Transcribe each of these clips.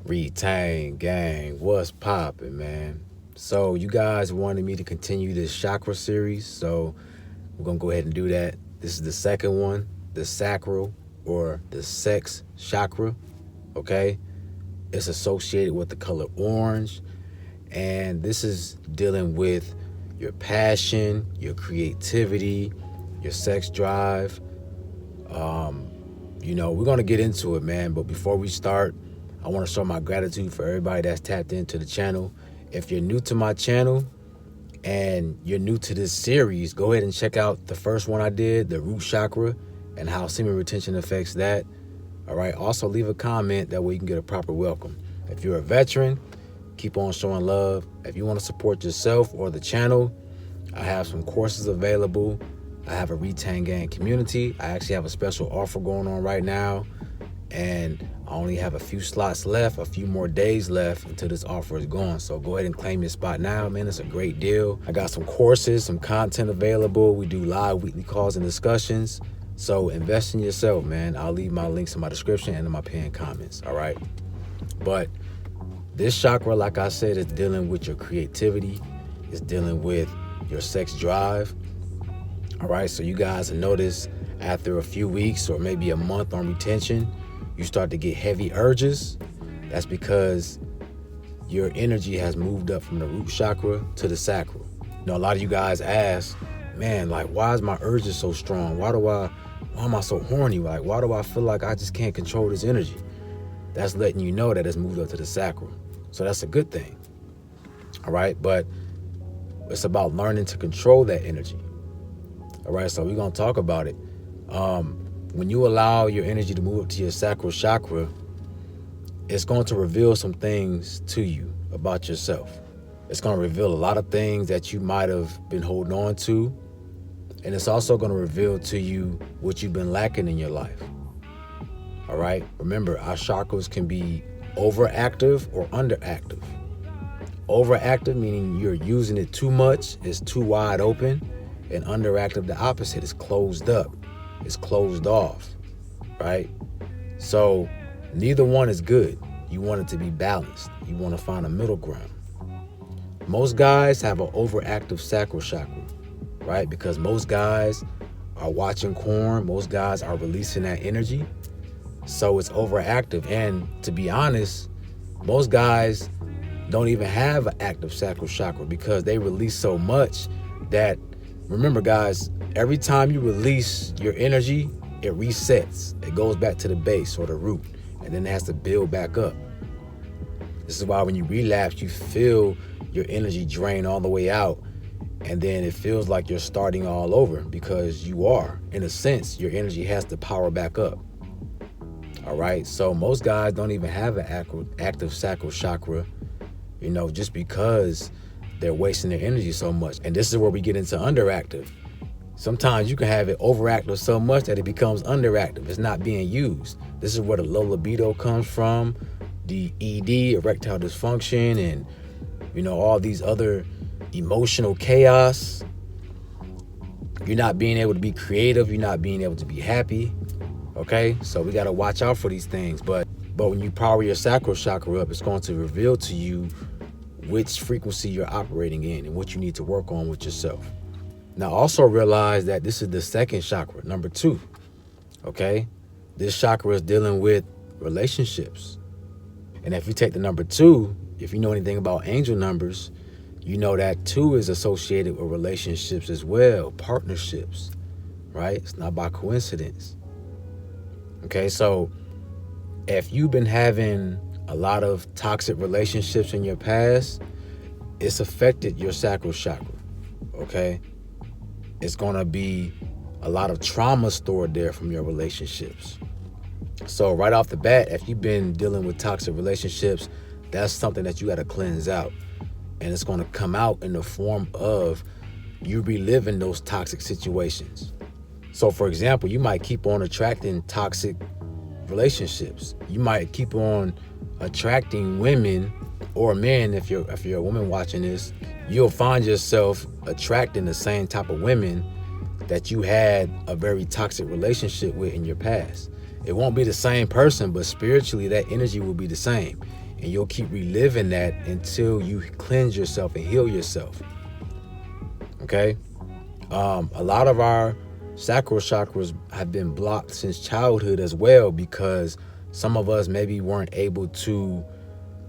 Retain gang, what's poppin', man? So you guys wanted me to continue this chakra series, so we're gonna go ahead and do that. This is the second one, the sacral or the sex chakra. Okay, it's associated with the color orange, and this is dealing with your passion, your creativity, your sex drive. We're gonna get into it, man. But before we start, I want to show my gratitude for everybody that's tapped into the channel. If you're new to my channel and you're new to this series, go ahead and check out the first one I did, the root chakra, and how semen retention affects that. All right. Also, leave a comment. That way you can get a proper welcome. If you're a veteran, keep on showing love. If you want to support yourself or the channel, I have some courses available. I have a Retain Gang community. I actually have a special offer going on right now, and I only have a few slots left, a few more days left until this offer is gone. So go ahead and claim your spot now, man. It's a great deal. I got some courses, some content available. We do live weekly calls and discussions. So invest in yourself, man. I'll leave my links in my description and in my pinned comments, all right? But this chakra, like I said, is dealing with your creativity. It's dealing with your sex drive. All right, so you guys will notice after a few weeks or maybe a month on retention, you start to get heavy urges. That's because your energy has moved up from the root chakra to the sacral. A lot of you guys ask, man, like, why is my urges so strong? Why am I so horny? Like, why do I feel like I just can't control this energy? That's letting you know that it's moved up to the sacral. So that's a good thing. All right, but it's about learning to control that energy. All right, so we're going to talk about it. When you allow your energy to move up to your sacral chakra, it's going to reveal some things to you about yourself. It's going to reveal a lot of things that you might have been holding on to. And it's also going to reveal to you what you've been lacking in your life. All right, remember, our chakras can be overactive or underactive. Overactive meaning you're using it too much, it's too wide open. And underactive, the opposite, is closed up, it's closed off, right? So neither one is good. You want it to be balanced. You want to find a middle ground. Most guys have an overactive sacral chakra, right? Because most guys are watching porn. Most guys are releasing that energy. So it's overactive. And to be honest, most guys don't even have an active sacral chakra because they release so much that, remember guys, every time you release your energy, it resets. It goes back to the base or the root, and then it has to build back up. This is why when you relapse, you feel your energy drain all the way out, and then it feels like you're starting all over because you are. In a sense, your energy has to power back up. All right, so most guys don't even have an active sacral chakra, just because they're wasting their energy so much. And this is where we get into underactive. Sometimes you can have it overactive so much that it becomes underactive. It's not being used. This is where the low libido comes from, the ED, erectile dysfunction, and all these other emotional chaos. You're not being able to be creative. You're not being able to be happy. Okay, so we got to watch out for these things. But when you power your sacral chakra up, it's going to reveal to you which frequency you're operating in and what you need to work on with yourself. Now, also realize that this is the second chakra, number 2. Okay, this chakra is dealing with relationships. And if you take the number 2, if you know anything about angel numbers, you know that 2 is associated with relationships as well, partnerships, right? It's not by coincidence. Okay, so if you've been having a lot of toxic relationships in your past, it's affected your sacral chakra, okay? It's gonna be a lot of trauma stored there from your relationships. So right off the bat, if you've been dealing with toxic relationships, that's something that you gotta cleanse out. And it's gonna come out in the form of you reliving those toxic situations. So for example, you might keep on attracting toxic relationships. You might keep on attracting women or men. If you're a woman watching this, you'll find yourself attracting the same type of women that you had a very toxic relationship with in your past. It won't be the same person, but spiritually that energy will be the same. And you'll keep reliving that until you cleanse yourself and heal yourself. Okay? A lot of our sacral chakras have been blocked since childhood as well, because some of us maybe weren't able to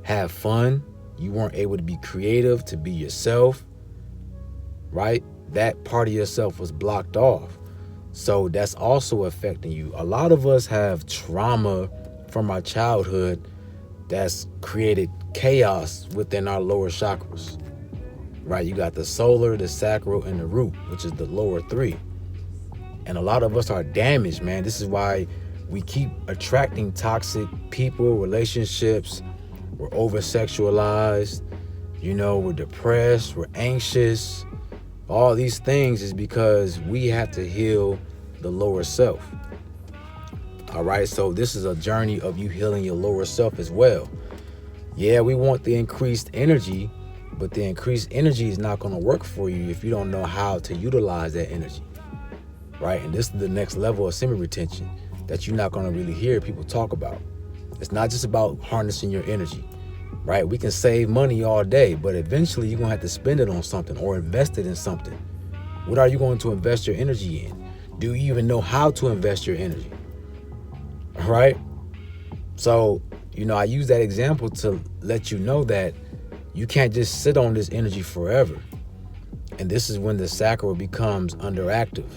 have fun. You weren't able to be creative, to be yourself, right? That part of yourself was blocked off. So that's also affecting you. A lot of us have trauma from our childhood that's created chaos within our lower chakras, right? You got the solar, the sacral, and the root, which is the lower three. And a lot of us are damaged, man. This is why we keep attracting toxic people, relationships. We're over-sexualized. We're depressed. We're anxious. All these things is because we have to heal the lower self. All right, so this is a journey of you healing your lower self as well. Yeah, we want the increased energy, but the increased energy is not going to work for you if you don't know how to utilize that energy, right? And this is the next level of semen retention that you're not going to really hear people talk about. It's not just about harnessing your energy, right? We can save money all day, but eventually you're going to have to spend it on something or invest it in something. What are you going to invest your energy in? Do you even know how to invest your energy? All right? So, I use that example to let you know that you can't just sit on this energy forever. And this is when the sacral becomes underactive.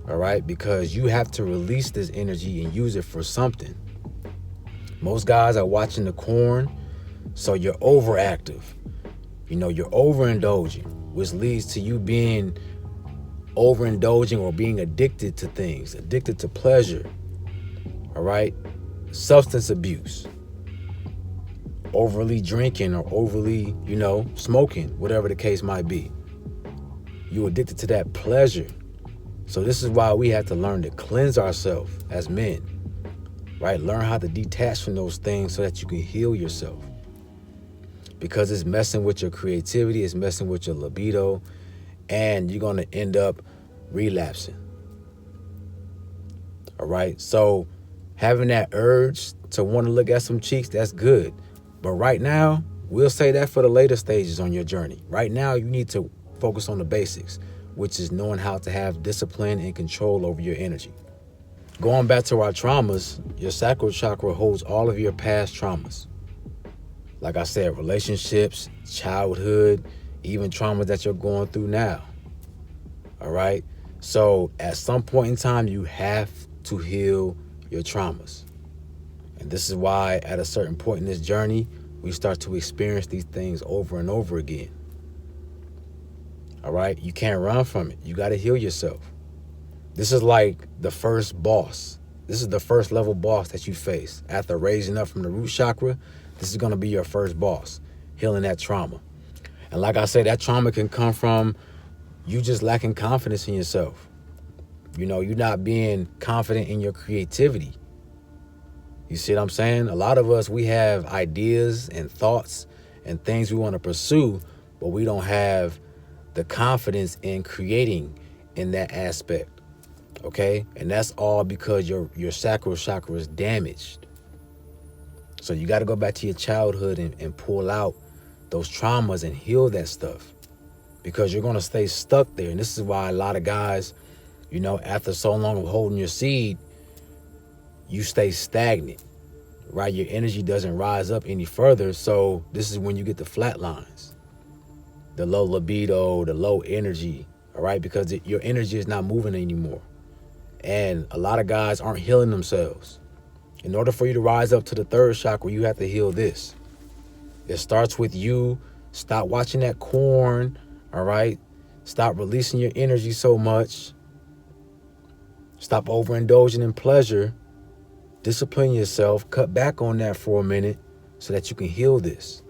All right? Because you have to release this energy and use it for something. Most guys are watching the corn, so you're overactive. You're overindulging, which leads to you being overindulging or being addicted to things, addicted to pleasure. All right? Substance abuse, overly drinking or overly, smoking, whatever the case might be. You're addicted to that pleasure. So this is why we have to learn to cleanse ourselves as men, right? Learn how to detach from those things so that you can heal yourself. Because it's messing with your creativity, it's messing with your libido, and you're going to end up relapsing. All right? So having that urge to want to look at some cheeks, that's good. But right now, we'll say that for the later stages on your journey. Right now, you need to focus on the basics, which is knowing how to have discipline and control over your energy. Going back to our traumas, your sacral chakra holds all of your past traumas. Like I said, relationships, childhood, even traumas that you're going through now. All right? So at some point in time, you have to heal your traumas. And this is why at a certain point in this journey, we start to experience these things over and over again. All right? You can't run from it. You got to heal yourself. This is like the first boss. This is the first level boss that you face. After raising up from the root chakra, this is going to be your first boss, healing that trauma. And like I said, that trauma can come from you just lacking confidence in yourself. You're not being confident in your creativity. You see what I'm saying? A lot of us, we have ideas and thoughts and things we want to pursue, but we don't have the confidence in creating in that aspect. Okay? And that's all because your sacral chakra is damaged. So you got to go back to your childhood and pull out those traumas and heal that stuff, because you're going to stay stuck there. And this is why a lot of guys, after so long of holding your seed, you stay stagnant, right? Your energy doesn't rise up any further. So this is when you get the flat lines, the low libido, the low energy, all right? Because your energy is not moving anymore. And a lot of guys aren't healing themselves. In order for you to rise up to the third chakra, you have to heal this. It starts with you. Stop watching that corn, all right? Stop releasing your energy so much. Stop overindulging in pleasure. Discipline yourself. Cut back on that for a minute so that you can heal this,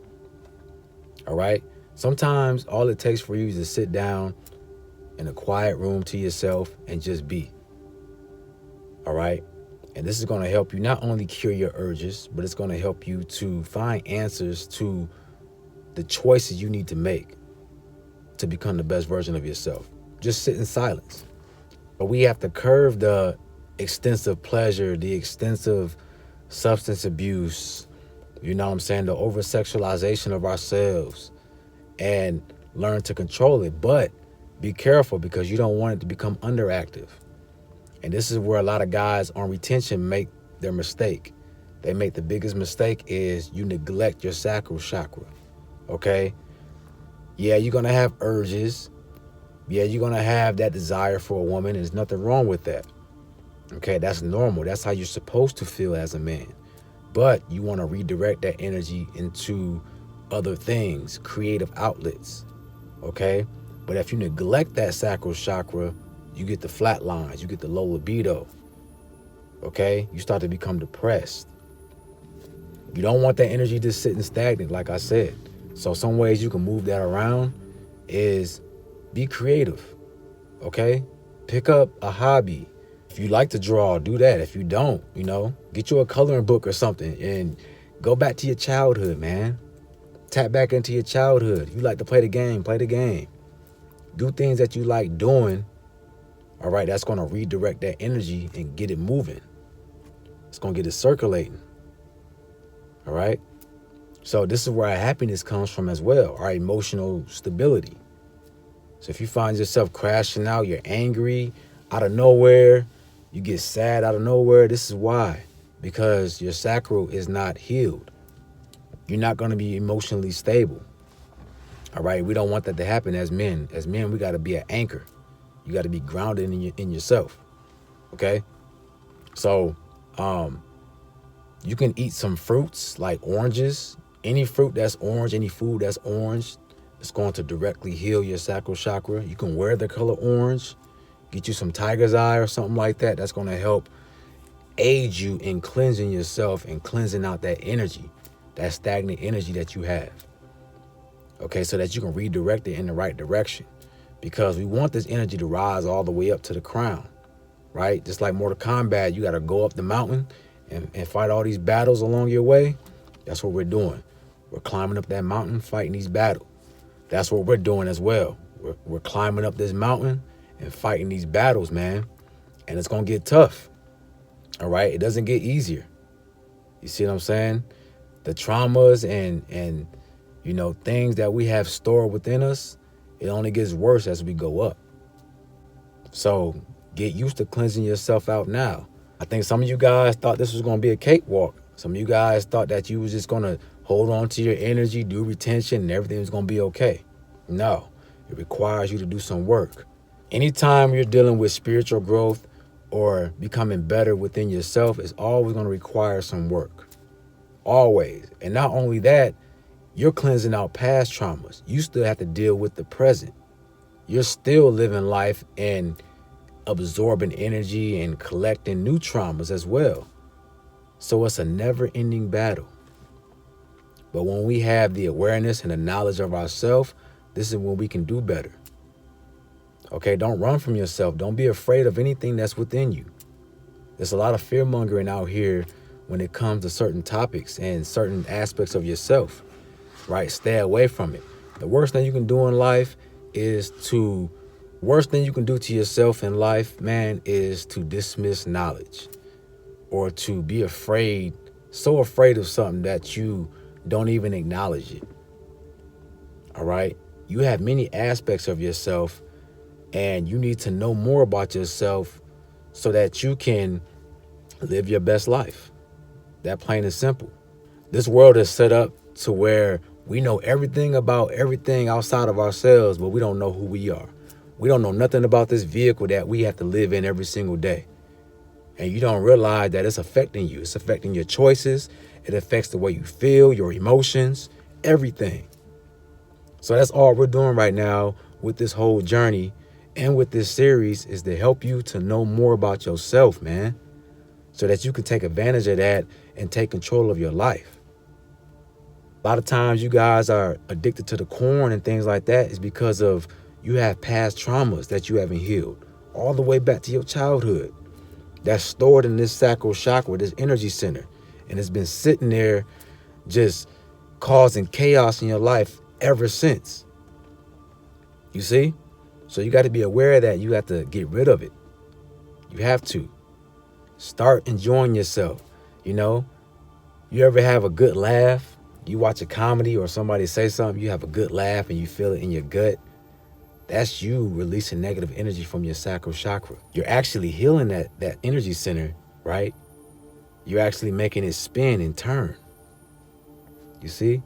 all right? Sometimes all it takes for you is to sit down in a quiet room to yourself and just be, all right? And this is going to help you not only cure your urges, but it's going to help you to find answers to the choices you need to make to become the best version of yourself. Just sit in silence. But we have to curb the extensive pleasure, the extensive substance abuse, You know what I'm saying? The over-sexualization of ourselves, and learn to control it. But be careful, because you don't want it to become underactive. And this is where a lot of guys on retention make their mistake. They make the biggest mistake is you neglect your sacral chakra. Okay? Yeah, you're going to have urges. Yeah, you're going to have that desire for a woman. There's nothing wrong with that. Okay, that's normal. That's how you're supposed to feel as a man. But you want to redirect that energy into other things, creative outlets. Okay? But if you neglect that sacral chakra, you get the flat lines, you get the low libido. Okay? You start to become depressed. You don't want that energy just sitting stagnant, like I said. So some ways you can move that around is be creative. Okay? Pick up a hobby. If you like to draw, do that. If you don't, get you a coloring book or something and go back to your childhood, man. Tap back into your childhood. You like to play the game, play the game. Do things that you like doing. All right, that's going to redirect that energy and get it moving. It's going to get it circulating. All right? So this is where our happiness comes from as well, our emotional stability. So if you find yourself crashing out, you're angry out of nowhere, you get sad out of nowhere, this is why. Because your sacral is not healed. You're not going to be emotionally stable. All right? We don't want that to happen as men. As men, we got to be an anchor. You got to be grounded in yourself. Okay? So, you can eat some fruits like oranges. Any fruit that's orange, any food that's orange, it's going to directly heal your sacral chakra. You can wear the color orange. Get you some tiger's eye or something like that. That's going to help aid you in cleansing yourself and cleansing out that energy, that stagnant energy that you have. Okay, so that you can redirect it in the right direction. Because we want this energy to rise all the way up to the crown, right? Just like Mortal Kombat, you got to go up the mountain and fight all these battles along your way. That's what we're doing. We're climbing up that mountain, fighting these battles. That's what we're doing as well. We're climbing up this mountain and fighting these battles, man. And it's going to get tough. All right? It doesn't get easier. You see what I'm saying? The traumas and things that we have stored within us, it only gets worse as we go up. So get used to cleansing yourself out now. I think some of you guys thought this was going to be a cakewalk. Some of you guys thought that you was just going to hold on to your energy, do retention, and everything was going to be okay. No, it requires you to do some work. Anytime you're dealing with spiritual growth or becoming better within yourself, it's always going to require some work. Always. And not only that, you're cleansing out past traumas. You still have to deal with the present. You're still living life and absorbing energy and collecting new traumas as well. So it's a never-ending battle. But when we have the awareness and the knowledge of ourselves, this is when we can do better. Okay, don't run from yourself. Don't be afraid of anything that's within you. There's a lot of fear-mongering out here when it comes to certain topics and certain aspects of yourself, right? Stay away from it. The worst thing you can do in life is to yourself in life, man, is to dismiss knowledge or to be afraid, so afraid of something that you don't even acknowledge it. All right? You have many aspects of yourself, and you need to know more about yourself so that you can live your best life. That plain and simple. This world is set up to where we know everything about everything outside of ourselves, but we don't know who we are. We don't know nothing about this vehicle that we have to live in every single day. And you don't realize that it's affecting you. It's affecting your choices. It affects the way you feel, your emotions, everything. So that's all we're doing right now with this whole journey and with this series is to help you to know more about yourself, man, so that you can take advantage of that and take control of your life. A lot of times you guys are addicted to the corn and things like that is because of you have past traumas that you haven't healed all the way back to your childhood. That's stored in this sacral chakra, this energy center. And it's been sitting there just causing chaos in your life ever since. You see? So you got to be aware of that. You have to get rid of it. You have to. Start enjoying yourself. You ever have a good laugh? You watch a comedy or somebody say something, you have a good laugh and you feel it in your gut. That's you releasing negative energy from your sacral chakra. You're actually healing that energy center, right? You're actually making it spin and turn. You see?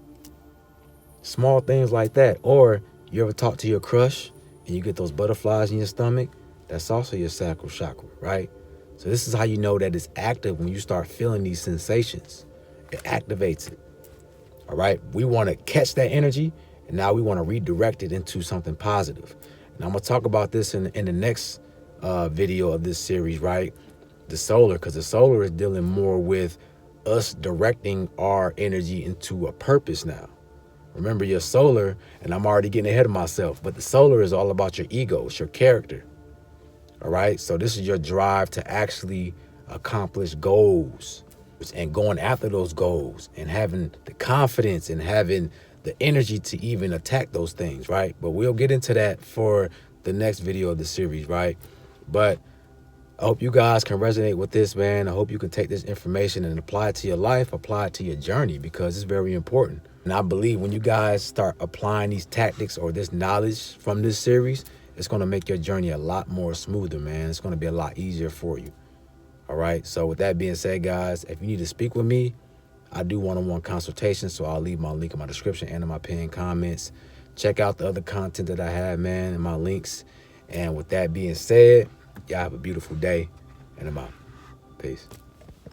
Small things like that. Or you ever talk to your crush and you get those butterflies in your stomach? That's also your sacral chakra, right? So this is how you know that it's active when you start feeling these sensations. It activates it. All right. We want to catch that energy and now we want to redirect it into something positive. And I'm going to talk about this in the next video of this series, right? The solar, because the solar is dealing more with us directing our energy into a purpose now. Remember your solar, and I'm already getting ahead of myself, but the solar is all about your ego, it's your character. All right. So this is your drive to actually accomplish goals and going after those goals and having the confidence and having the energy to even attack those things, right? But we'll get into that for the next video of the series, right? But I hope you guys can resonate with this, man. I hope you can take this information and apply it to your life, apply it to your journey, because it's very important. And I believe when you guys start applying these tactics or this knowledge from this series, it's going to make your journey a lot more smoother, man. It's going to be a lot easier for you. All right. So with that being said, guys, if you need to speak with me, I do one-on-one consultations. So I'll leave my link in my description and in my pinned comments. Check out the other content that I have, man, in my links. And with that being said, y'all have a beautiful day, and I'm out. Peace.